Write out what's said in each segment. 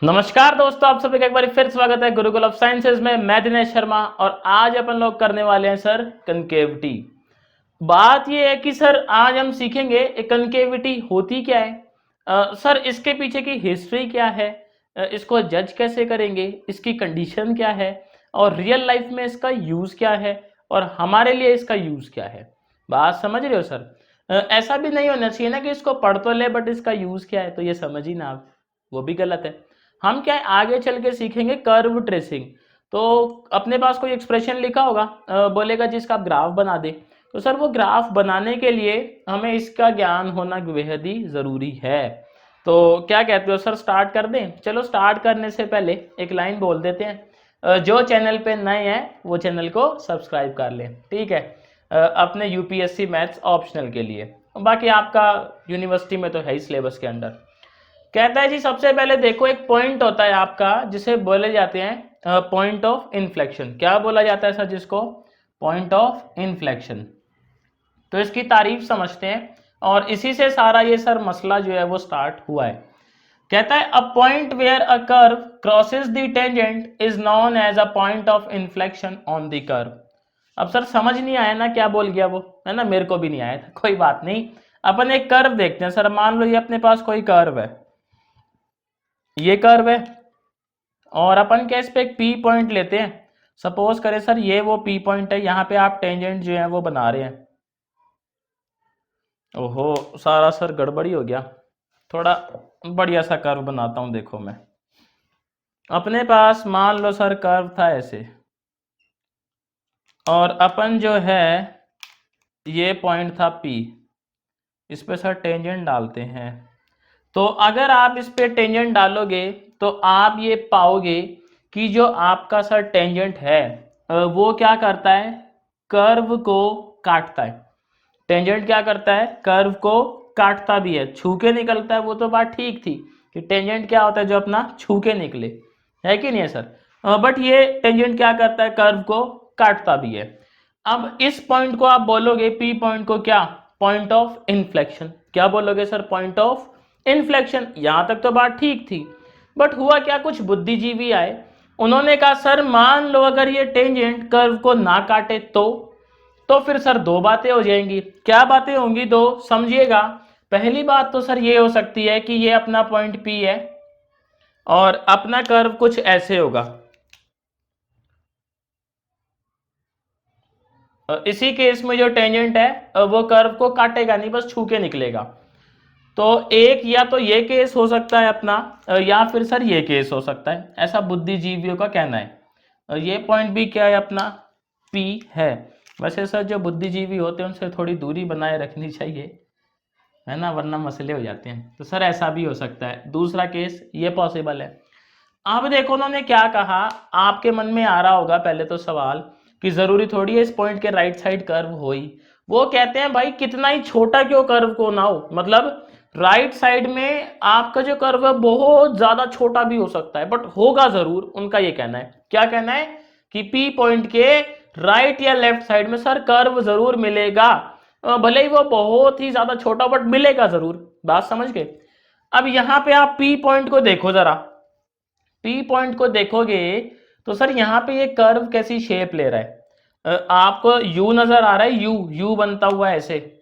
नमस्कार दोस्तों, आप सभी का एक बार फिर स्वागत है गुरुकुल ऑफ साइंसेज में। मैं दिनेश शर्मा और आज अपन लोग करने वाले हैं सर कनकेविटी। बात ये है कि सर आज हम सीखेंगे कनकेविटी होती क्या है, सर इसके पीछे की हिस्ट्री क्या है, इसको जज कैसे करेंगे, इसकी कंडीशन क्या है और रियल लाइफ में इसका यूज़ क्या है और हमारे लिए इसका यूज़ क्या है। बात समझ रहे हो सर? ऐसा भी नहीं होना चाहिए ना कि इसको पढ़ तो ले बट इसका यूज़ क्या है तो ये समझ ही ना, आप वो भी गलत है। हम क्या है आगे चल के सीखेंगे कर्व ट्रेसिंग। तो अपने पास कोई एक्सप्रेशन लिखा होगा, बोलेगा जिसका आप ग्राफ बना दे, तो सर वो ग्राफ बनाने के लिए हमें इसका ज्ञान होना बेहद ही ज़रूरी है। तो क्या कहते हो सर, स्टार्ट कर दें? चलो स्टार्ट करने से पहले एक लाइन बोल देते हैं, जो चैनल पे नए हैं वो चैनल को सब्सक्राइब कर लें, ठीक है? अपने यूपीएससी मैथ्स ऑप्शनल के लिए, बाकी आपका यूनिवर्सिटी में तो है ही सिलेबस के अंडर। कहता है जी सबसे पहले देखो, एक पॉइंट होता है आपका जिसे बोले जाते हैं पॉइंट ऑफ इन्फ्लेक्शन। क्या बोला जाता है सर जिसको? Point of inflection. तो इसकी तारीफ समझते हैं और इसी से सारा ये सर मसला जो है वो स्टार्ट हुआ है। कहता है a point where a curve crosses the tangent is known as a point of inflection on the curve. अब सर समझ नहीं आया ना क्या बोल गया वो, है ना? मेरे को भी नहीं आया था, कोई बात नहीं। अपन एक कर्व देखते हैं सर। मान लो ये अपने पास कोई कर्व है, ये कर्व है और अपन क्या इस पे एक पी पॉइंट लेते हैं। सपोज करें सर ये वो पी पॉइंट है, यहाँ पे आप टेंजेंट जो है वो बना रहे हैं। ओहो, सारा सर गड़बड़ी हो गया। थोड़ा बढ़िया सा कर्व बनाता हूँ, देखो मैं। अपने पास मान लो सर कर्व था ऐसे, और अपन जो है ये पॉइंट था पी, इस पे सर टेंजेंट डालते हैं। तो अगर आप इस पे टेंजेंट डालोगे तो आप ये पाओगे कि जो आपका सर टेंजेंट है वो क्या करता है, कर्व को काटता है। टेंजेंट क्या करता है, कर्व को काटता भी है। छू के निकलता है वो तो बात ठीक थी कि टेंजेंट क्या होता है जो अपना छू के निकले, है कि नहीं है सर? बट ये टेंजेंट क्या करता है, कर्व को काटता भी है। अब इस पॉइंट को आप बोलोगे, पी पॉइंट को क्या, पॉइंट ऑफ इन्फ्लेक्शन। क्या बोलोगे सर? Point of inflection. यहां तक तो बात ठीक थी, बट हुआ क्या, कुछ बुद्धिजीवी आए, उन्होंने कहा सर मान लो अगर ये टेंजेंट कर्व को ना काटे तो फिर सर दो बातें हो जाएंगी। क्या बातें होंगी? दो, समझिएगा। पहली बात तो सर ये हो सकती है कि ये अपना पॉइंट पी है और अपना कर्व कुछ ऐसे होगा। इसी केस में जो टेंजेंट है वो कर्व को काटेगा नहीं, बस छू के निकलेगा। तो एक या तो ये केस हो सकता है अपना, या फिर सर ये केस हो सकता है, ऐसा बुद्धिजीवियों का कहना है। ये पॉइंट भी क्या है अपना, पी है। वैसे सर जो बुद्धिजीवी होते हैं उनसे थोड़ी दूरी बनाए रखनी चाहिए, है ना, वरना मसले हो जाते हैं। तो सर ऐसा भी हो सकता है, दूसरा केस ये पॉसिबल है। अब देखो उन्होंने क्या कहा, आपके मन में आ रहा होगा पहले तो सवाल कि जरूरी थोड़ी है इस पॉइंट के राइट साइड कर्व हो ही। वो कहते हैं भाई कितना ही छोटा क्यों कर्व को ना हो, मतलब राइट साइड में आपका जो कर्व है बहुत ज्यादा छोटा भी हो सकता है बट होगा जरूर। उनका ये कहना है, क्या कहना है, कि पी पॉइंट के राइट या लेफ्ट साइड में सर कर्व जरूर मिलेगा, भले ही वो बहुत ही ज्यादा छोटा बट मिलेगा जरूर। बात समझ गए? अब यहाँ पे आप पी पॉइंट को देखो जरा, पी पॉइंट को देखोगे तो सर यहाँ पे ये कर्व कैसी शेप ले रहा है, आपको यू नजर आ रहा है, यू यू बनता हुआ ऐसे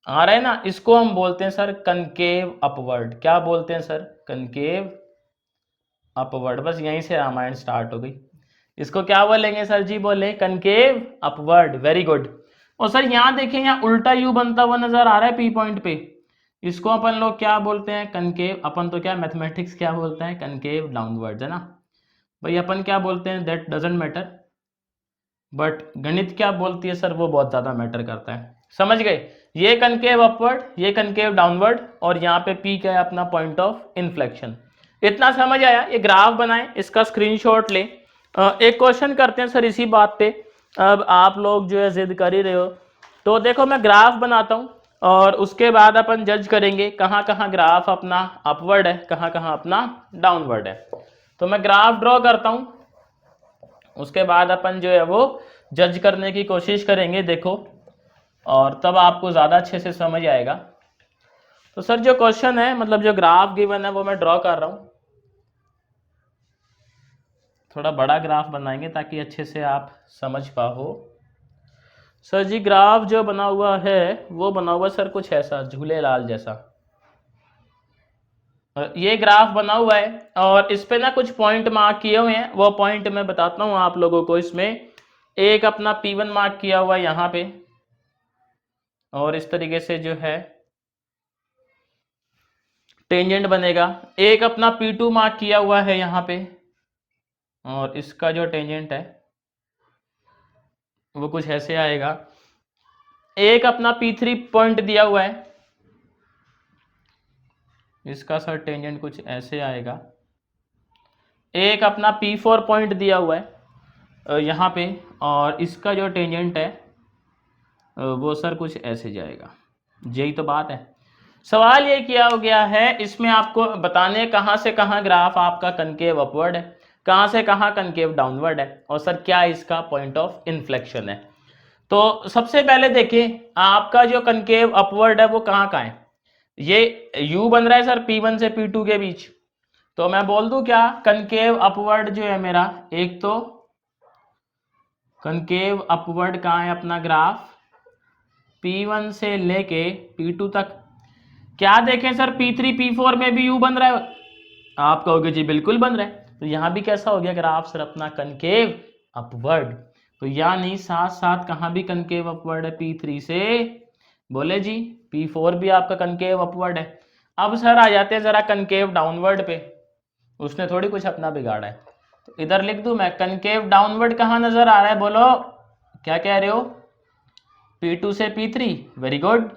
आ रहा है ना, इसको हम बोलते हैं सर कनकेव अपवर्ड। क्या बोलते हैं सर? Concave upward. बस यहीं से रामायण स्टार्ट हो गई। इसको क्या बोलेंगे सर जी? बोले कनकेव अपवर्ड। Very good. और सर यहाँ देखें, यहाँ उल्टा यू बनता हुआ नजर आ रहा है पी पॉइंट पे, इसको अपन लोग क्या बोलते हैं? कनकेव। अपन तो क्या मैथमेटिक्स क्या बोलते हैं? कनकेव डाउनवर्ड्स, है ना भाई। अपन क्या बोलते हैं दैट डजेंट मैटर, बट गणित क्या बोलती है सर, वो बहुत ज्यादा मैटर करता है। समझ गए? ये कनकेव अपवर्ड, ये कनकेव डाउनवर्ड, और यहाँ पे पी क्या है अपना पॉइंट ऑफ इन्फ्लेक्शन। इतना समझ आया? ये ग्राफ बनाएं, इसका स्क्रीनशॉट लें। एक क्वेश्चन करते हैं सर इसी बात पे। अब आप लोग जो है जिद कर ही रहे हो, तो देखो मैं ग्राफ बनाता हूँ और उसके बाद अपन जज करेंगे कहाँ कहाँ ग्राफ अपना अपवर्ड है, कहाँ कहाँ अपना डाउनवर्ड है। तो मैं ग्राफ ड्रॉ करता हूँ, उसके बाद अपन जो है वो जज करने की कोशिश करेंगे, देखो, और तब आपको ज़्यादा अच्छे से समझ आएगा। तो सर जो क्वेश्चन है, मतलब जो ग्राफ गिवन है वो मैं ड्रॉ कर रहा हूँ। थोड़ा बड़ा ग्राफ बनाएंगे ताकि अच्छे से आप समझ पाओ। सर जी ग्राफ जो बना हुआ है वो बना हुआ सर कुछ ऐसा झूलेलाल जैसा। ये ग्राफ बना हुआ है और इस पे ना कुछ पॉइंट मार्क किए हुए हैं, वो पॉइंट मैं बताता हूँ आप लोगों को। इसमें एक अपना P1 मार्क किया हुआ है यहाँ पे, और इस तरीके से जो है टेंजेंट बनेगा। एक अपना P2 मार्क किया हुआ है यहाँ पे, और इसका जो टेंजेंट है वो कुछ ऐसे आएगा। एक अपना P3 पॉइंट दिया हुआ है, इसका सर टेंजेंट कुछ ऐसे आएगा। एक अपना P4 पॉइंट दिया हुआ है यहाँ पे, और इसका जो टेंजेंट है वो सर कुछ ऐसे जाएगा। यही तो बात है। सवाल ये किया हो गया है इसमें आपको बताने कहाँ से कहाँ ग्राफ आपका कनकेव अपवर्ड है, कहाँ से कहाँ कनकेव डाउनवर्ड है, और सर क्या इसका पॉइंट ऑफ इन्फ्लेक्शन है। तो सबसे पहले देखिए आपका जो कनकेव अपवर्ड है वो कहाँ है। ये U बन रहा है सर P1 से P2 के बीच। तो मैं बोल दूं क्या, कनकेव अपवर्ड जो है मेरा, एक तो कनकेव अपवर्ड कहाँ है अपना ग्राफ, P1 से लेके P2 तक। क्या देखें सर P3 P4 में भी U बन रहा है, आप कहोगे जी बिल्कुल बन रहा है। तो यहाँ भी कैसा हो गया ग्राफ सर अपना कनकेव अपवर्ड। तो यानी साथ साथ कहाँ भी कनकेव अपवर्ड है P3 से, बोले जी P4 भी आपका कनकेव अपवर्ड है। अब सर आ जाते हैं जरा कनकेव डाउनवर्ड पे, उसने थोड़ी कुछ अपना बिगाड़ा है। तो इधर लिख दूं मैं, कनकेव डाउनवर्ड कहाँ नजर आ रहा है, बोलो क्या कह रहे हो, P2 से P3, वेरी गुड।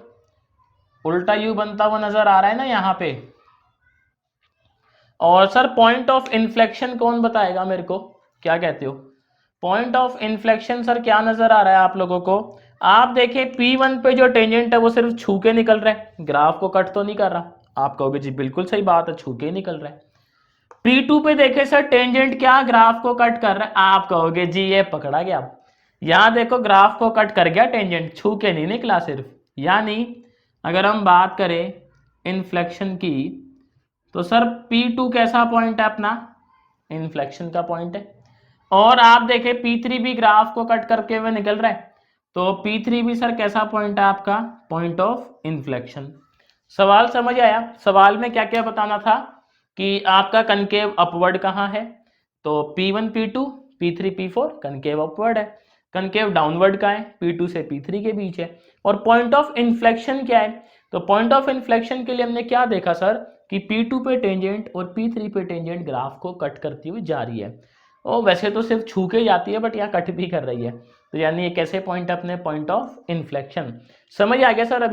उल्टा U बनता हुआ नजर आ रहा है ना यहाँ पे। और सर पॉइंट ऑफ इन्फ्लेक्शन कौन बताएगा मेरे को, क्या कहते हो, पॉइंट ऑफ इन्फ्लेक्शन सर क्या नजर आ रहा है आप लोगों को। आप देखिए P1 पे जो टेंजेंट है वो सिर्फ छू के निकल रहा है, ग्राफ को कट तो नहीं कर रहा। आप कहोगे जी बिल्कुल सही बात है, छू के ही निकल रहा है। P2 पे देखे सर टेंजेंट क्या ग्राफ को कट कर रहा है, आप कहोगे जी ये पकड़ा गया। यहाँ देखो ग्राफ को कट कर गया टेंजेंट, छू के नहीं निकला सिर्फ। यानी अगर हम बात करें इन्फ्लेक्शन की, तो सर P2 कैसा पॉइंट है अपना, इन्फ्लेक्शन का पॉइंट है। और आप देखें P3 भी ग्राफ को कट करके हुए निकल रहा है, तो P3 भी सर कैसा पॉइंट है आपका, पॉइंट ऑफ इन्फ्लेक्शन। सवाल समझ आया, सवाल में क्या क्या बताना था कि आपका कनकेव अपवर्ड कहाँ है, तो P1 P2 P3 P4 concave upward है। कनकेव डाउनवर्ड का है, P2 से P3 के बीच है। और पॉइंट ऑफ इन्फ्लेक्शन क्या है, तो पॉइंट ऑफ इन्फ्लेक्शन के लिए हमने क्या देखा सर कि P2 पे टेंजेंट और P3 पे टेंजेंट ग्राफ को कट करती हुई जा रही है। और वैसे तो सिर्फ छू के जाती है, बट यहाँ कट भी कर रही है। तो यानी ये कैसे पॉइंट अपने, पॉइंट ऑफ इन्फ्लेक्शन। समझ आ गया सर।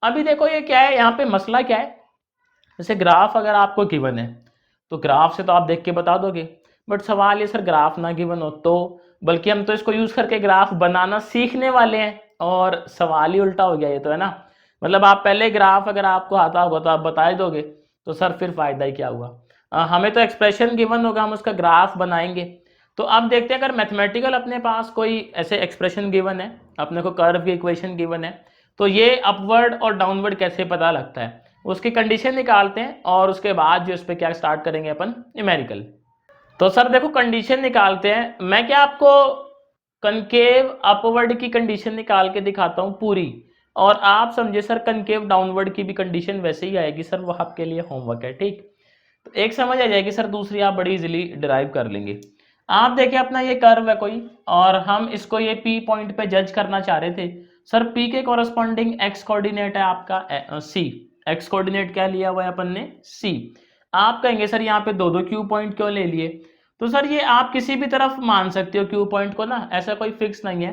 अभी देखो ये क्या है, यहाँ पे मसला क्या है, जैसे ग्राफ अगर आपको गिवन है तो ग्राफ से तो आप देख के बता दोगे, बट सवाल ये सर ग्राफ ना गिवन हो तो, बल्कि हम तो इसको यूज करके ग्राफ बनाना सीखने वाले हैं, और सवाल ही उल्टा हो गया ये तो, है ना। मतलब आप पहले ग्राफ अगर आपको आता होगा तो आप बता ही दोगे, तो सर फिर फायदा ही क्या हुआ। हमें तो एक्सप्रेशन गिवन होगा, हम उसका ग्राफ बनाएंगे। तो अब देखते हैं अगर मैथमेटिकल अपने पास कोई ऐसे एक्सप्रेशन गिवन है, अपने को कर्व की इक्वेशन गिवन है, तो ये अपवर्ड और डाउनवर्ड कैसे पता लगता है, उसकी कंडीशन निकालते हैं, और उसके बाद जो इस पे क्या स्टार्ट करेंगे अपन, न्यूमेरिकल। तो सर देखो कंडीशन निकालते हैं। मैं क्या आपको कनकेव अपवर्ड की कंडीशन निकाल के दिखाता हूँ पूरी, और आप समझे सर कनकेव डाउनवर्ड की भी कंडीशन वैसे ही आएगी सर, वो आपके लिए होमवर्क है, ठीक। तो एक समझ आ जाएगी सर, दूसरी आप बड़ी इजीली डिराइव कर लेंगे। आप देखिए अपना ये कर्व है कोई, और हम इसको ये P पॉइंट पे जज करना चाह रहे थे। सर P के कॉरस्पॉन्डिंग x कोऑर्डिनेट है आपका C। x कोऑर्डिनेट क्या लिया हुआ है अपन ने, C। आप कहेंगे सर यहाँ पे दो दो Q पॉइंट क्यों ले लिए, तो सर ये आप किसी भी तरफ मान सकते हो Q पॉइंट को ना, ऐसा कोई फिक्स नहीं है।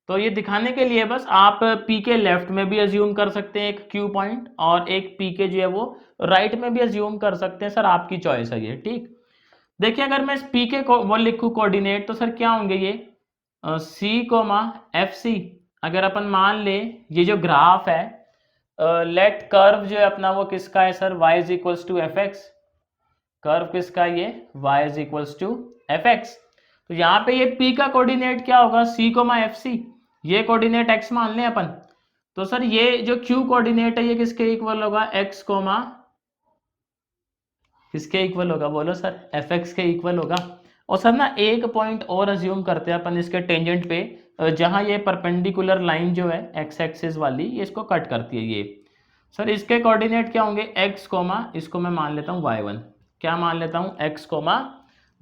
तो ये दिखाने के लिए बस आप P के लेफ्ट में भी अज्यूम कर सकते हैं एक Q पॉइंट, और एक P के जो है वो राइट में भी अज्यूम कर सकते हैं, सर आपकी चॉइस है ये, ठीक। देखिए अगर मैं इस P के वो लिखूं कोऑर्डिनेट, तो सर क्या होंगे ये C, FC। अगर अपन मान ले ये जो ग्राफ है, लेट कर्व जो है अपना वो किसका है sir, y is equals to f x. Curve किसका है ये, y is equals to f x. तो यहाँ पे ये P का कोऑर्डिनेट क्या होगा, C, FC। ये कोऑर्डिनेट x मान लें अपन। तो सर ये जो Q कोऑर्डिनेट है ये किसके इक्वल होगा, x, किसके इक्वल होगा, बोलो सर, एफ एक्स के इक्वल होगा। और सर ना एक पॉइंट और अज्यूम करते हैं अपन इसके टेंजेंट पे, जहां ये परपेंडिकुलर लाइन जो है एक्स एक्सिस वाली ये इसको कट करती है ये। सर इसके कोऑर्डिनेट क्या होंगे, एक्स कोमा, इसको मैं मान लेता हूँ y1, क्या मान लेता हूँ, एक्स कोमा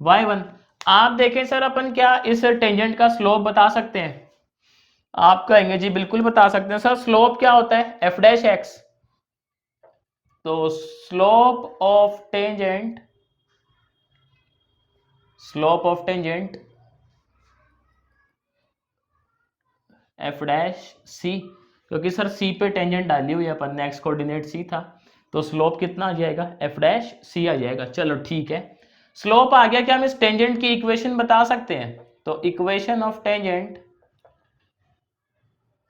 y1। आप देखें सर अपन क्या इस टेंजेंट का स्लोप बता सकते हैं? आप कहेंगे जी बिल्कुल बता सकते हैं सर। स्लोप क्या होता है, एफ डैश एक्स। तो slope of tangent, slope of tangent f dash c, क्योंकि सर सी पे टेंजेंट डाली हुई है अपन ने, एक्स कोऑर्डिनेट सी था, तो स्लोप कितना आ जाएगा, एफ डैश सी आ जाएगा। चलो ठीक है, स्लोप आ गया, क्या हम इस टेंजेंट की इक्वेशन बता सकते हैं? तो इक्वेशन ऑफ टेंजेंट,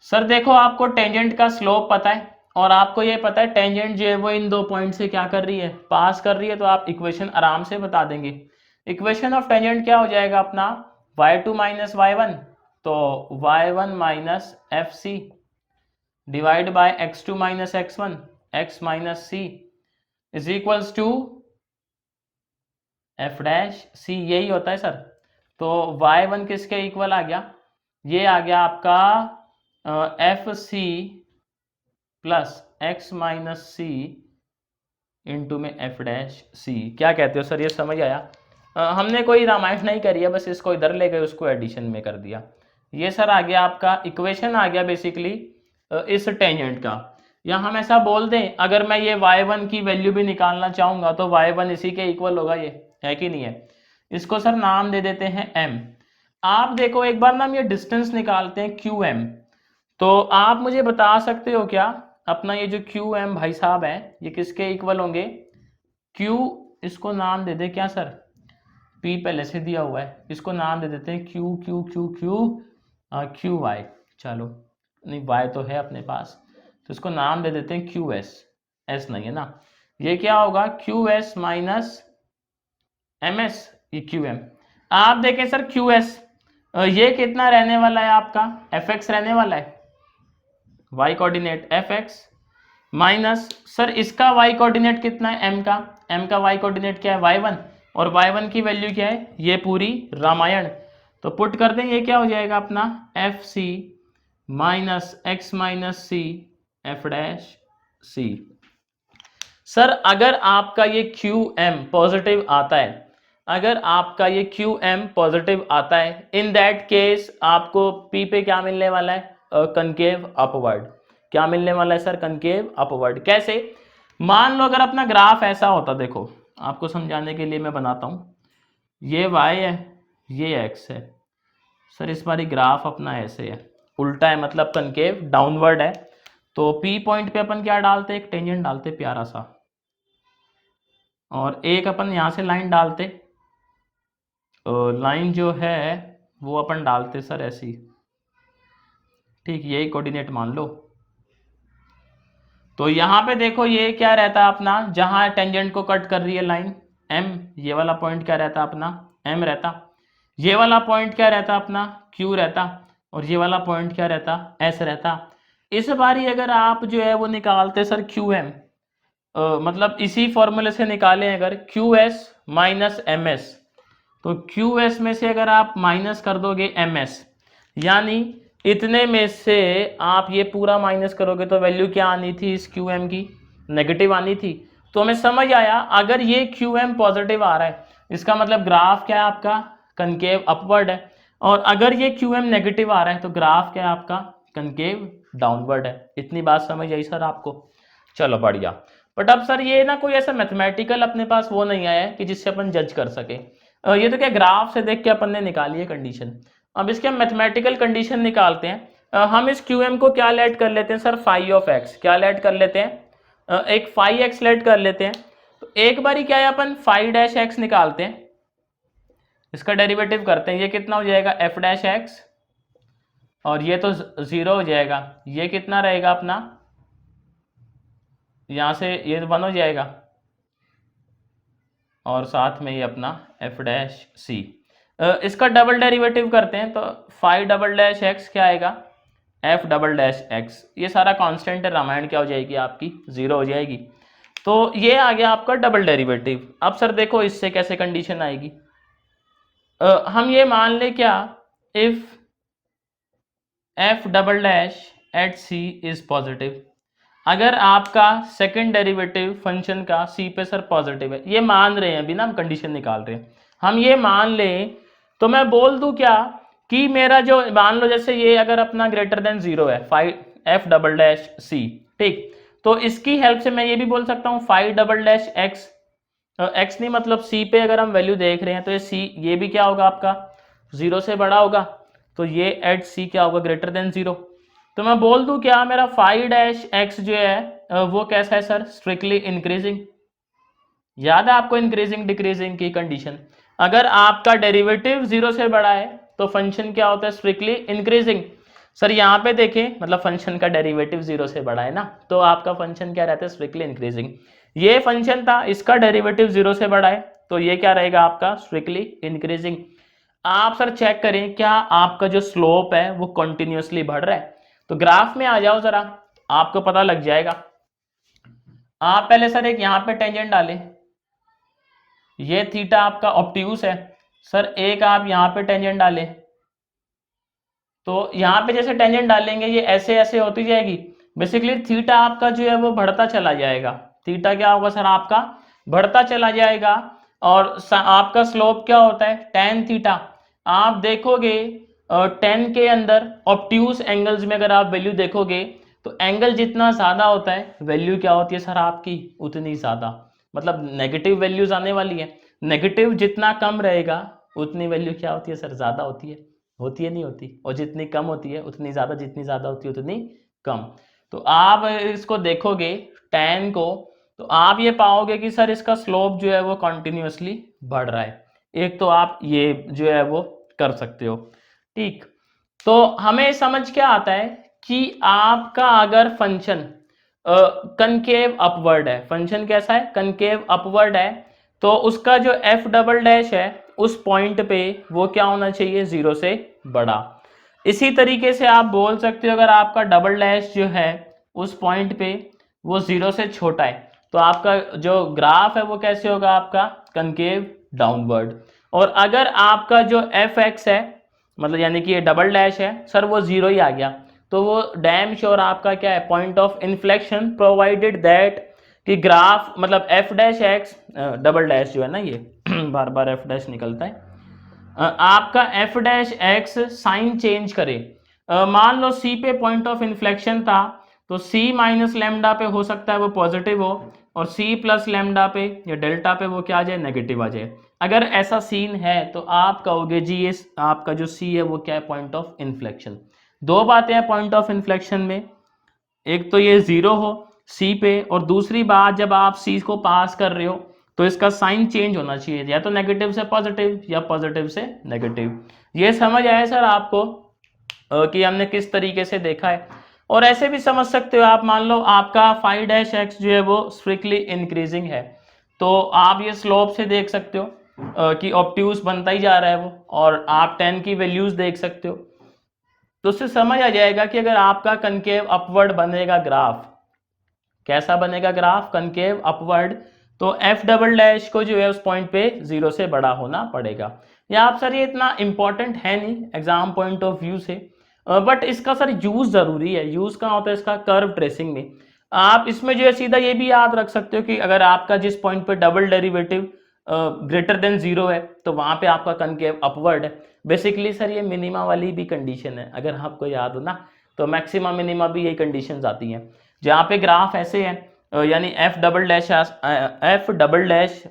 सर देखो आपको टेंजेंट का स्लोप पता है और आपको ये पता है टेंजेंट जो है वो इन दो पॉइंट से क्या कर रही है, पास कर रही है, तो आप इक्वेशन आराम से बता देंगे। इक्वेशन ऑफ टेंजेंट क्या हो जाएगा अपना, y2 माइनस y1, तो y1 minus f c divide by x2 minus x1, x minus c is equals to f dash c, यही होता है सर। तो y1 किसके इक्वल आ गया, ये आ गया आपका f c plus x minus c into में एफ डैश सी। क्या कहते हो सर, ये समझ आया? हमने कोई रामायण नहीं करी है, बस इसको इधर ले गए, उसको एडिशन में कर दिया। ये सर आ गया आपका इक्वेशन आ गया बेसिकली इस टेंजेंट का। या हम ऐसा बोल दें, अगर मैं ये y1 की वैल्यू भी निकालना चाहूंगा तो y1 इसी के इक्वल होगा, ये है कि नहीं है? इसको सर नाम दे देते हैं m। आप देखो एक बार ना हम ये डिस्टेंस निकालते हैं qm, तो आप मुझे बता सकते हो क्या अपना ये जो qm भाई साहब है ये किसके इक्वल होंगे? q, इसको नाम दे दे क्या सर, p पहले से दिया हुआ है, इसको नाम दे देते हैं q q q q q y। चलो नहीं, y तो है अपने पास, तो इसको नाम दे देते हैं क्यू एस, एस नहीं है ना। ये क्या होगा, q s minus m s, ये क्यू एम। आप देखें सर क्यू एस ये कितना रहने वाला है आपका, एफ एक्स रहने वाला है, y coordinate f x minus sir इसका वाई कोऑर्डिनेट कितना है, एम का, एम का वाई कोऑर्डिनेट क्या है, y1, और y1 की वैल्यू क्या है, ये पूरी रामायण। तो पुट कर दें, ये क्या हो जाएगा अपना f c minus x minus c f dash c. Sir अगर आपका ये क्यू एम पॉजिटिव आता है, अगर आपका ये क्यू एम पॉजिटिव आता है, इन दैट केस आपको पी पे क्या मिलने वाला है, कनकेव अपवर्ड। क्या मिलने वाला है सर, कनकेव अपवर्ड। कैसे, मान लो अगर अपना ग्राफ ऐसा होता, देखो आपको समझाने के लिए मैं बनाता हूं, ये y है, ये x है। सर इस बारी ग्राफ अपना ऐसे है, उल्टा है, मतलब कनकेव डाउनवर्ड है। तो P पॉइंट पे अपन क्या डालते, एक टेंजेंट डालते प्यारा सा, और एक अपन यहां से लाइन डालते, लाइन जो है वो अपन डालते सर ऐसी, ठीक, यही कोऑर्डिनेट मान लो। तो यहाँ पे देखो ये क्या रहता है अपना, जहां टेंजेंट को कट कर रही है लाइन M, ये वाला पॉइंट क्या रहता अपना, M रहता। ये वाला पॉइंट क्या रहता अपना, Q रहता, और ये वाला पॉइंट क्या रहता, S रहता। इस बारी अगर आप जो है वो निकालते सर QM, मतलब इसी फॉर्मूले से निकालें अगर QS माइनस MS, तो QS में से अगर आप माइनस कर दोगे MS, यानी इतने में से आप ये पूरा माइनस करोगे तो वैल्यू क्या आनी थी इस QM की, नेगेटिव आनी थी। तो हमें समझ आया अगर ये QM पॉजिटिव आ रहा है, इसका मतलब ग्राफ क्या है आपका, कनकेव अपवर्ड है, और अगर ये QM नेगेटिव आ रहा है तो ग्राफ क्या है आपका, कनकेव डाउनवर्ड है। इतनी बात समझ आई सर आपको? चलो बढ़िया। बट अब सर ये ना कोई ऐसा मैथमेटिकल अपने पास वो नहीं आया है कि जिससे अपन जज कर सके। ये तो क्या ग्राफ से देख के अपन ने निकाली है कंडीशन। अब इसके हम मैथमेटिकल कंडीशन निकालते हैं। हम इस QM को क्या लेट कर लेते हैं सर, फाई ऑफ एक्स, क्या लेट कर लेते हैं, एक फाई एक्स लेट कर लेते हैं। तो एक बारी क्या है अपन फाई डैश एक्स निकालते हैं, इसका डेरिवेटिव करते हैं, ये कितना हो जाएगा एफ डैश एक्स, और ये तो 0 हो जाएगा, ये कितना रहेगा अपना, यहां से ये 1 हो जाएगा, और साथ में ये अपना एफ डैश सी। इसका डबल डेरिवेटिव करते हैं, तो फाइव डबल डैश एक्स क्या आएगा, एफ डबल डैश एक्स, ये सारा कांस्टेंट है, रामायण क्या हो जाएगी आपकी, 0 हो जाएगी। तो ये आ गया आपका डबल डेरिवेटिव। अब सर देखो इससे कैसे कंडीशन आएगी, हम ये मान ले क्या, if f double dash at c is positive, अगर आपका सेकंड डेरिवेटिव फंक्शन का सी पे सर पॉजिटिव है, ये मान रहे हैं, अभी ना हम कंडीशन निकाल रहे हैं, हम ये मान लें तो मैं बोल दूं क्या कि मेरा जो, मान लो जैसे ये अगर अपना ग्रेटर देन जीरो है, five F double dash C, ठीक, तो इसकी हेल्प से मैं ये भी बोल सकता हूँ five double dash x, x नहीं मतलब सी पे अगर हम वैल्यू देख रहे हैं तो ये सी, ये भी क्या होगा आपका जीरो से बड़ा होगा, तो ये एट सी क्या होगा, ग्रेटर देन जीरो। तो मैं बोल दूं क्या, मेरा फाइव डैश एक्स जो है वो कैसा है सर, स्ट्रिक्टली इंक्रीजिंग। याद है आपको इंक्रीजिंग डिक्रीजिंग की कंडीशन, अगर आपका डेरिवेटिव जीरो से बड़ा है तो फंक्शन क्या होता है, स्ट्रिक्टली इंक्रीजिंग। सर यहाँ पे देखें, मतलब फंक्शन का डेरिवेटिव जीरो से बड़ा है ना, तो आपका फंक्शन क्या रहता है, स्ट्रिक्टली इंक्रीजिंग। ये फंक्शन था, इसका डेरिवेटिव जीरो से बड़ा है, तो ये क्या रहेगा आपका, स्ट्रिक्टली इंक्रीजिंग। आप सर चेक करें क्या आपका जो स्लोप है वो कंटिन्यूअसली बढ़ रहा है, तो ग्राफ में आ जाओ जरा, आपको पता लग जाएगा। आप पहले सर एक यहाँ पे टेंजेंट डालें, ये थीटा आपका ऑब्ट्यूस है, सर एक आप यहाँ पे टेंजेंट डालें, तो यहाँ पे जैसे टेंजेंट डालेंगे ये ऐसे ऐसे होती जाएगी, बेसिकली थीटा आपका जो है वो बढ़ता चला जाएगा, थीटा क्या होगा सर आपका बढ़ता चला जाएगा, और आपका स्लोप क्या होता है, टेन थीटा। आप देखोगे टेन के अंदर ऑब्ट्यूस एंगल्स में अगर आप वैल्यू देखोगे तो एंगल जितना ज्यादा होता है वैल्यू क्या होती है सर आपकी उतनी ज्यादा, मतलब नेगेटिव वैल्यूज आने वाली है, नेगेटिव जितना कम रहेगा उतनी वैल्यू क्या होती है सर, ज्यादा होती है नहीं होती, और जितनी कम होती है उतनी ज्यादा, जितनी ज्यादा होती है उतनी कम। तो आप इसको देखोगे tan को, तो आप ये पाओगे कि सर इसका स्लोप जो है वो कंटिन्यूअसली बढ़ रहा है, एक तो आप ये जो है वो कर सकते हो, ठीक। तो हमें समझ क्या आता है कि आपका अगर फंक्शन कनकेव अपवर्ड है, फंक्शन कैसा है, कनकेव अपवर्ड है, तो उसका जो एफ डबल डैश है उस पॉइंट पे वो क्या होना चाहिए, जीरो से बड़ा। इसी तरीके से आप बोल सकते हो अगर आपका डबल डैश जो है उस पॉइंट पे वो जीरो से छोटा है, तो आपका जो ग्राफ है वो कैसे होगा, आपका कनकेव डाउनवर्ड। और अगर आपका जो एफ एक्स है, मतलब यानी कि ये डबल डैश है सर वो जीरो ही आ गया, तो वो डैम श्योर आपका क्या है, point of inflection, provided that कि ग्राफ मतलब F dash x double dash जो है ना ये बार बार एफ डैश निकलता है, आपका f dash x sign change करे, मान लो सी पे पॉइंट ऑफ इन्फ्लेक्शन था, तो सी माइनस लेमडा पे हो सकता है वो पॉजिटिव हो, और सी प्लस लेमडा पे या डेल्टा पे वो क्या आ जाए, नेगेटिव आ जाए। अगर ऐसा सीन है तो आप कहोगे जी ये आपका जो सी है वो क्या है, पॉइंट ऑफ इन्फ्लेक्शन। दो बातें हैं पॉइंट ऑफ इन्फ्लेक्शन में, एक तो ये जीरो हो सी पे, और दूसरी बात जब आप सी को पास कर रहे हो तो इसका साइन चेंज होना चाहिए, या तो नेगेटिव से पॉजिटिव या पॉजिटिव से नेगेटिव। ये समझ आया सर आपको कि हमने किस तरीके से देखा है। और ऐसे भी समझ सकते हो आप, मान लो आपका फाइव डैश एक्स जो है वो स्ट्रिक्टली इंक्रीजिंग है, तो आप ये स्लोप से देख सकते हो कि ऑब्ट्यूस बनता ही जा रहा है वो, और आप 10 की वैल्यूज देख सकते हो, तो उससे समझ आ जाएगा कि अगर आपका कनकेव अपवर्ड बनेगा ग्राफ, कैसा बनेगा ग्राफ, कनकेव अपवर्ड, तो एफ डबल डैश को जो है उस पॉइंट पे जीरो से बड़ा होना पड़ेगा। या आप सर ये इतना इंपॉर्टेंट है नहीं एग्जाम पॉइंट ऑफ व्यू से, बट इसका सर यूज जरूरी है। यूज कहाँ होता है इसका, कर्व ट्रेसिंग में। आप इसमें जो है सीधा ये भी याद रख सकते हो कि अगर आपका जिस पॉइंट पे double derivative greater than zero है तो वहां पे आपका कनकेव अपवर्ड है। बेसिकली सर ये मिनिमा वाली भी कंडीशन है, अगर आपको याद हो ना, तो मैक्सिमा मिनिमा भी यही कंडीशंस आती हैं जहाँ पे ग्राफ ऐसे है, यानी एफ डबल डैश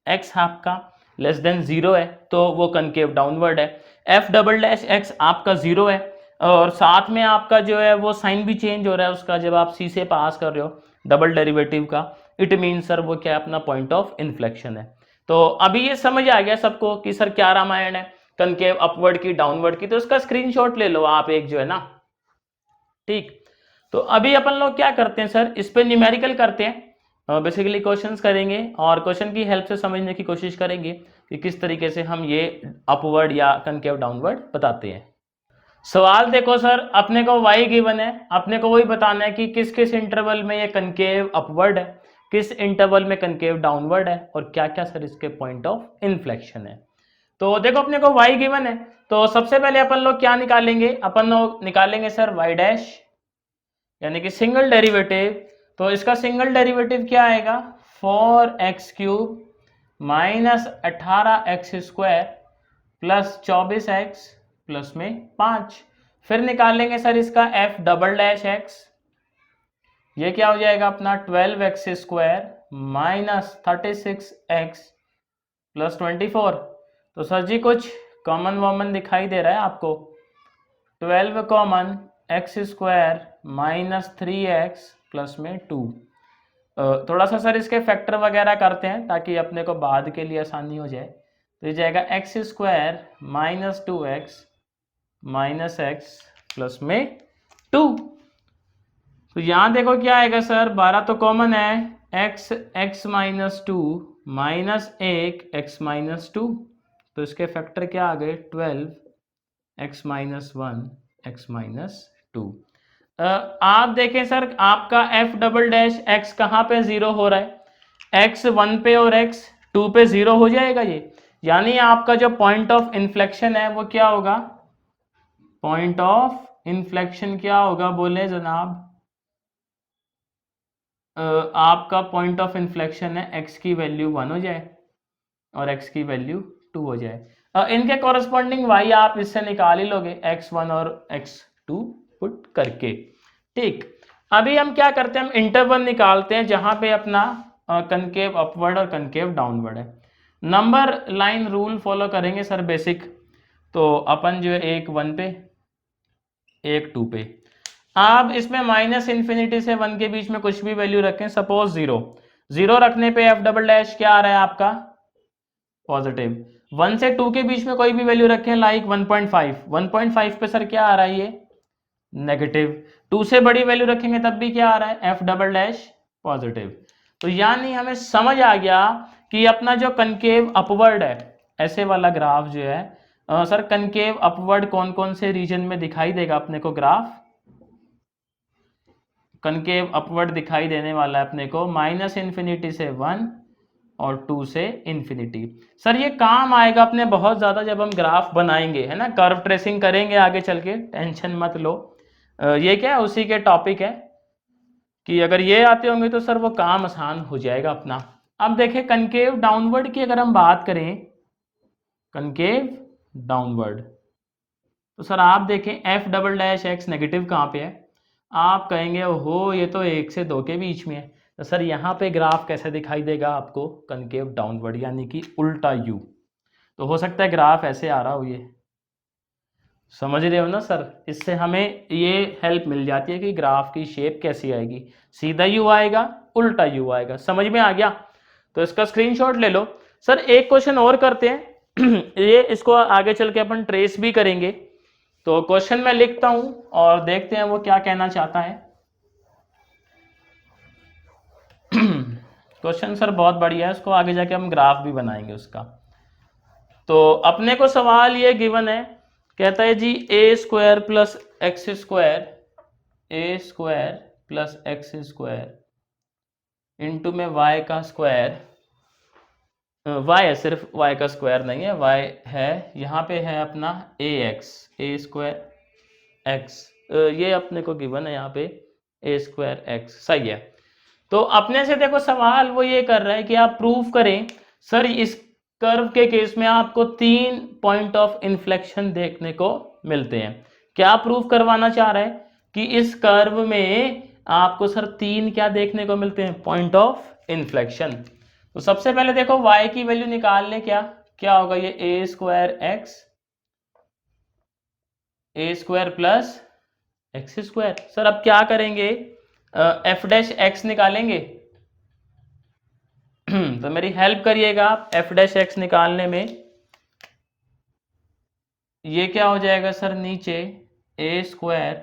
एक्स आपका लेस देन जीरो है तो वो कनकेव डाउनवर्ड है, एफ डबल डैश एक्स आपका जीरो है, और साथ में आपका जो है वो साइन भी चेंज हो रहा है उसका, जब आप सी से पास कर रहे हो डबल डेरिवेटिव का, इट मीन सर वो क्या अपना पॉइंट ऑफ इन्फ्लेक्शन है। तो अभी ये समझ आ गया सबको कि सर क्या रामायण है कनकेव अपवर्ड की डाउनवर्ड की, तो उसका स्क्रीनशॉट ले लो आप एक जो है ना, ठीक। तो अभी अपन लोग क्या करते हैं सर, इस पे न्यूमेरिकल करते हैं, बेसिकली क्वेश्चंस करेंगे और क्वेश्चन की हेल्प से समझने की कोशिश करेंगे कि किस तरीके से हम ये अपवर्ड या कनकेव डाउनवर्ड बताते हैं। सवाल देखो सर, अपने को y गिवन है, अपने को वही बताना है कि किस किस इंटरवल में ये कनकेव अपवर्ड है, किस इंटरवल में कनकेव डाउनवर्ड है, और क्या क्या सर इसके पॉइंट ऑफ इन्फ्लेक्शन है। तो देखो अपने को y गिवन है, तो सबसे पहले अपन लोग क्या निकालेंगे, अपन लोग निकालेंगे सर y डैश, यानी कि सिंगल डेरिवेटिव। तो इसका सिंगल डेरिवेटिव क्या आएगा, 4x³ minus 18x² plus 24x plus में 5। फिर निकालेंगे सर इसका f डबल डैश x, ये क्या हो जाएगा अपना 12x² माइनस 36x प्लस 24। तो सर जी कुछ कॉमन वॉमन दिखाई दे रहा है आपको, 12 common, x² minus 3x plus में 2। थोड़ा सा सर इसके फैक्टर वगैरह करते हैं ताकि अपने को बाद के लिए आसानी हो जाए। तो ये जाएगा x² minus 2x minus x plus में 2। तो यहाँ देखो क्या आएगा सर, 12 तो कॉमन है, x minus 2 minus 1 x minus 2, तो इसके फैक्टर क्या आ गए, 12 x माइनस 1 x माइनस 2। आप देखें सर आपका f डबल डैश x कहाँ पे 0 हो रहा है, x 1 पे और x 2 पे 0 हो जाएगा ये, यानी आपका जो पॉइंट ऑफ इन्फ्लेक्शन है वो क्या होगा, पॉइंट ऑफ इन्फ्लेक्शन क्या होगा बोले जनाब, आपका पॉइंट ऑफ इन्फ्लेक्शन है x की वैल्यू 1 हो जाए और x की वैल्यू 2 हो जाए। इनके कॉरस्पॉन्डिंग y आप इससे निकाल ही लोगे, x1 और x2 पुट करके। ठीक, अभी हम क्या करते हैं, हम इंटरवल निकालते हैं जहां पे अपना कनकेव अपवर्ड और कनकेव डाउनवर्ड है। नंबर लाइन रूल फॉलो करेंगे सर बेसिक। तो अपन जो है एक 1 पे एक 2 पे, आप इसमें माइनस इन्फिनिटी से 1 के बीच में कुछ भी वैल्यू रखें, सपोज 0 रखने पे f डबल डैश क्या आ रहा है आपका, पॉजिटिव। 1 से 2 के बीच में कोई भी वैल्यू रखें लाइक 1.5 पे सर क्या आ रहा है ये, नेगेटिव। 2 से बड़ी वैल्यू रखेंगे तब भी क्या आ रहा है, f डबल डैश पॉजिटिव। तो यानी हमें समझ आ गया कि अपना जो कनकेव अपवर्ड है, ऐसे वाला ग्राफ जो है सर कनकेव अपवर्ड कौन कौन से रीजन में दिखाई देगा अपने को, ग्राफ कनकेव अपवर्ड दिखाई देने वाला है अपने को माइनस इन्फिनिटी से 1 और 2 से इन्फिनिटी। सर ये काम आएगा अपने बहुत ज़्यादा जब हम ग्राफ बनाएंगे, है ना, कर्व ट्रेसिंग करेंगे आगे चल के, टेंशन मत लो। ये क्या है, उसी के टॉपिक है कि अगर ये आते होंगे तो सर वो काम आसान हो जाएगा अपना। अब देखें कनकेव डाउनवर्ड की अगर हम बात करें, कनकेव डाउनवर्ड, तो सर आप देखें f double dash x negative कहाँ पे है, आप कहेंगे ओहो ये तो 1 से 2 के बीच में है। तो सर यहाँ पे ग्राफ कैसे दिखाई देगा आपको, कनकेव डाउनवर्ड यानी कि उल्टा u। तो हो सकता है ग्राफ ऐसे आ रहा हो, ये समझ रहे हो ना सर, इससे हमें ये हेल्प मिल जाती है कि ग्राफ की शेप कैसी आएगी, सीधा u आएगा उल्टा u आएगा, समझ में आ गया। तो इसका स्क्रीनशॉट ले लो। सर एक क्वेश्चन और करते हैं ये इसको आगे चल के अपन ट्रेस भी करेंगे। तो क्वेश्चन मैं लिखता हूं और देखते हैं वो क्या कहना चाहता है। क्वेश्चन सर बहुत बढ़िया है, उसको आगे जाके हम ग्राफ भी बनाएंगे उसका। तो अपने को सवाल ये गिवन है, कहता है जी a² प्लस x² इंटू में y का स्क्वायर, y है सिर्फ, y का स्क्वायर नहीं है, y है यहाँ पे है अपना a² x, ये अपने को गिवन है यहाँ पे a² x, सही है। तो अपने से देखो सवाल वो ये कर रहा है कि आप प्रूफ करें। सर इस कर्व के केस में आपको 3 पॉइंट ऑफ इन्फ्लेक्शन देखने को मिलते हैं। क्या प्रूफ करवाना चाह रहा है कि इस कर्व में आपको सर 3 क्या देखने को मिलते हैं, पॉइंट ऑफ इन्फ्लेक्शन। तो सबसे पहले देखो y की वैल्यू निकाल ले, क्या होगा ये a² प्लस x²। सर अब क्या करेंगे, f डैश x निकालेंगे। तो मेरी हेल्प करिएगा आप f डैश x निकालने में। ये क्या हो जाएगा सर, नीचे a²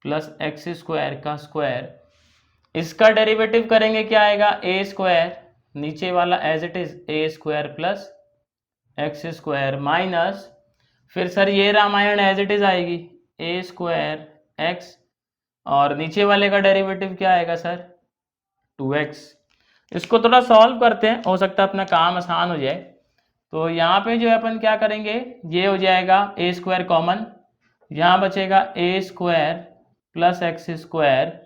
प्लस x² का स्क्वायर, इसका डेरिवेटिव करेंगे क्या आएगा, a², नीचे वाला as it is a² plus x² minus, फिर सर ये रामायण एज इट इज आएगी a² x, और नीचे वाले का डेरिवेटिव क्या आएगा सर 2x। इसको थोड़ा सॉल्व करते हैं, हो सकता है अपना काम आसान हो जाए। तो यहाँ पे जो है अपन क्या करेंगे, ये हो जाएगा ए स्क्वायर कॉमन, यहाँ बचेगा a square plus x square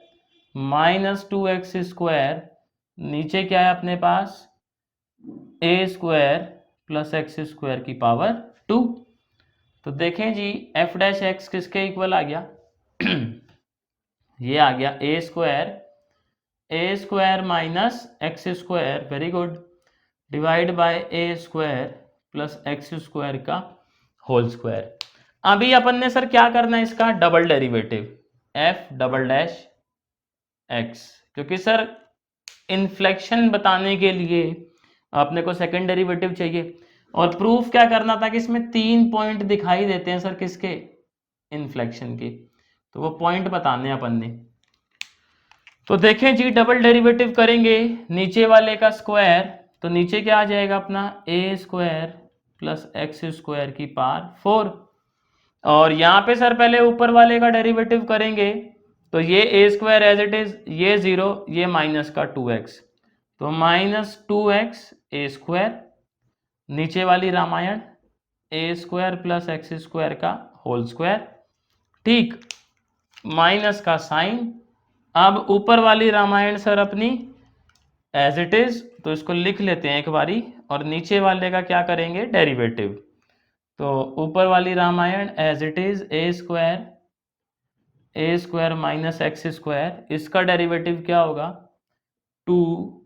minus 2x square, नीचे क्या है अपने पास a square plus x square की पावर 2। तो देखें जी एफ डैश एक्स किसके इक्वल आ गया ये आ गया a square minus x square, very good, divide by a square plus x square का होल स्क्वायर। अभी अपन ने सर क्या करना है, इसका double derivative f double dash x, क्योंकि सर इन्फ्लेक्शन बताने के लिए अपने को सेकंड डेरिवेटिव चाहिए, और प्रूफ क्या करना था कि इसमें 3 पॉइंट दिखाई देते हैं सर किसके, इन्फ्लेक्शन के, तो वो पॉइंट बताने अपन ने। तो देखें जी डबल डेरिवेटिव करेंगे नीचे वाले का स्क्वायर, तो नीचे क्या आ जाएगा अपना a square plus x square की पावर 4, और यहाँ पे सर पहले ऊपर वाले का डेरिवेटिव करेंगे, तो ये ए स्क्वायर एज इट इज, ये 0, ये माइनस का 2x, तो माइनस 2x ए स्क्वायर, नीचे वाली रामायण ए स्क्वायर प्लस एक्स स्क्वायर का होल स्क्वायर, ठीक, माइनस का साइन। अब ऊपर वाली रामायण सर अपनी एज इट इज, तो इसको लिख लेते हैं एक बारी, और नीचे वाले का क्या करेंगे डेरिवेटिव, तो ऊपर वाली रामायण as it is a square minus x square, इसका डेरिवेटिव क्या होगा 2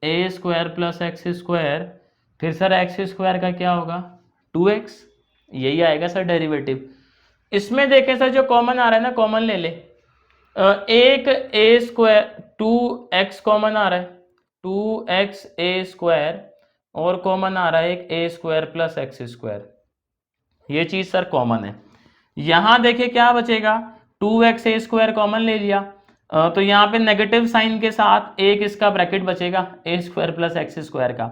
a square plus x square, फिर सर एक्स स्क्वायर का क्या होगा 2x, यही आएगा सर डेरिवेटिव। इसमें देखें सर जो कॉमन आ रहा है ना, कॉमन ले ले, एक ए स्क्वायर 2x कॉमन आ रहा है, 2x ए स्क्वायर, और कॉमन आ रहा है एक ए स्क्वायर प्लस एक्स स्क्वायर, ये चीज सर कॉमन है। यहां देखिए क्या बचेगा 2x ए स्क्वायर कॉमन ले लिया, तो यहाँ पे नेगेटिव साइन के साथ एक इसका ब्रैकेट बचेगा a square plus x square का,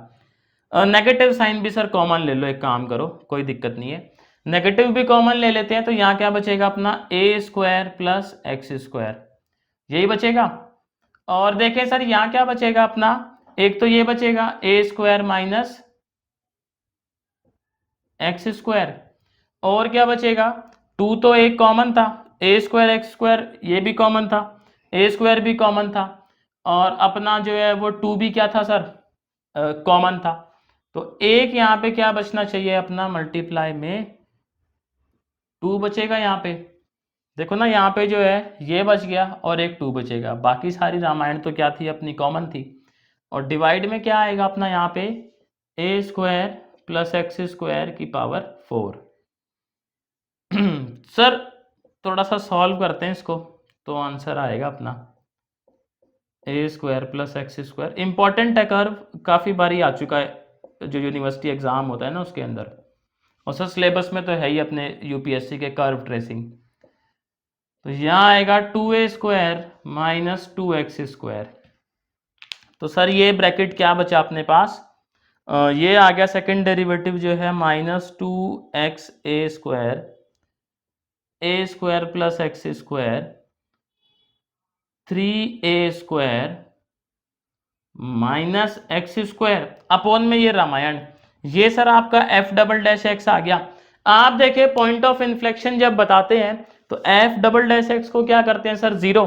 नेगेटिव साइन भी सर कॉमन ले लो, एक काम करो कोई दिक्कत नहीं है, नेगेटिव भी कॉमन ले लेते हैं, तो यहाँ क्या बचेगा अपना a square plus x square, यही बचेगा। और देखें सर यहाँ क्या बचेगा अपना, एक तो ये बचेगा a square minus x square, और क्या बचेगा 2 तो एक कॉमन था, ए स्क्वायर एक्स स्क्वायर ये भी कॉमन था, ए स्क्वायर भी कॉमन था, और अपना जो है वो 2 भी क्या था सर कॉमन था, तो एक यहाँ पे क्या बचना चाहिए अपना मल्टीप्लाई में 2 बचेगा यहाँ पे, देखो ना यहाँ पे जो है ये बच गया और एक 2 बचेगा, बाकी सारी रामायण तो क्या थी अपनी कॉमन थी, और डिवाइड में क्या आएगा अपना यहाँ पे ए स्क्वायर प्लस एक्स स्क्वायर की पावर 4। सर थोड़ा सा सॉल्व करते हैं इसको, तो आंसर आएगा अपना a square plus x square, important है कर्व, काफ़ी बारी आ चुका है जो यूनिवर्सिटी एग्जाम होता है ना उसके अंदर, और सर सिलेबस में तो है ही अपने यूपीएससी के कर्व ट्रेसिंग। तो यहाँ आएगा 2a square minus 2x square, तो सर ये ब्रैकेट क्या बचा अपने पास, ये आ गया सेकंड डेरिवेटिव जो है minus 2x a square plus x square 3a square minus x square upon में ये रामायण, ये सर आपका एफ डबल डैश एक्स आ गया। आप देखें पॉइंट ऑफ इन्फ्लेक्शन जब बताते हैं तो एफ डबल डैश एक्स को क्या करते हैं सर 0,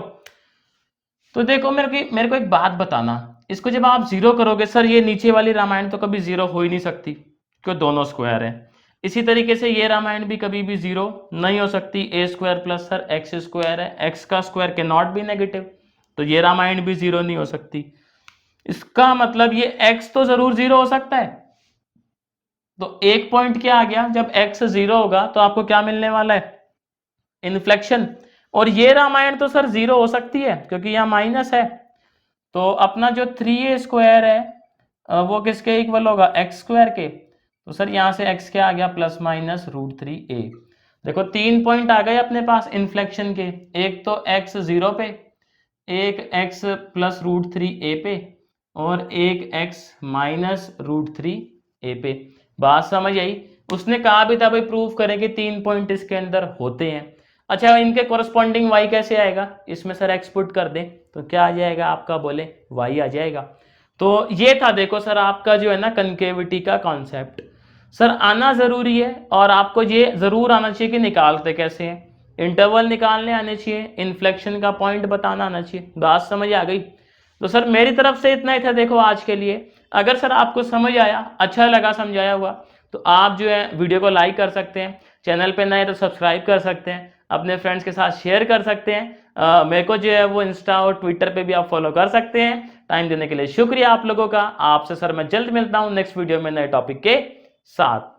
तो देखो मेरे को एक बात बताना, इसको जब आप 0 करोगे सर ये नीचे वाली रामायण तो कभी 0 हो ही नहीं सकती क्योंकि दोनों स्क्वायर है, इसी तरीके से ये रामायण भी कभी भी 0 नहीं हो सकती, a square plus sir x square है, एक्स का स्क्वायर के नॉट भी नेगेटिव, तो ये रामायण भी 0 नहीं हो सकती, इसका मतलब ये x तो जरूर 0 हो सकता है। तो एक पॉइंट क्या आ गया, जब x 0 होगा तो आपको क्या मिलने वाला है इन्फ्लेक्शन, और ये रामायण तो सर 0 हो सकती है क्योंकि यहाँ माइनस है, तो अपना जो 3a स्क्वायर है वो किसके इक्वल होगा x स्क्वायर के, तो सर यहाँ से x क्या आ गया प्लस माइनस √3a। देखो 3 पॉइंट आ गए अपने पास इन्फ्लेक्शन के, एक तो x 0 पे, एक x प्लस √3a पे, और एक x माइनस √3a पे। बात समझ आई, उसने कहा भी था भाई प्रूफ करें कि 3 पॉइंट इसके अंदर होते हैं। अच्छा इनके कोरस्पॉन्डिंग y कैसे आएगा, इसमें सर x पुट कर दें तो क्या आ जाएगा आपका, बोले y आ जाएगा। तो ये था देखो सर आपका जो है ना कनकेविटी का कॉन्सेप्ट। सर आना ज़रूरी है और आपको ये ज़रूर आना चाहिए कि निकालते कैसे हैं, इंटरवल निकालने आने चाहिए, इन्फ्लेक्शन का पॉइंट बताना आना चाहिए। बात समझ आ गई? तो सर मेरी तरफ से इतना ही था देखो आज के लिए। अगर सर आपको समझ आया, अच्छा लगा समझाया हुआ, तो आप जो है वीडियो को लाइक कर सकते हैं, चैनल पे नए तो सब्सक्राइब कर सकते हैं, अपने फ्रेंड्स के साथ शेयर कर सकते हैं। मेरे को जो है वो इंस्टा और ट्विटर पे भी आप फॉलो कर सकते हैं। टाइम देने के लिए शुक्रिया आप लोगों का। आपसे सर मैं जल्द मिलता हूँ नेक्स्ट वीडियो में नए टॉपिक के साथ।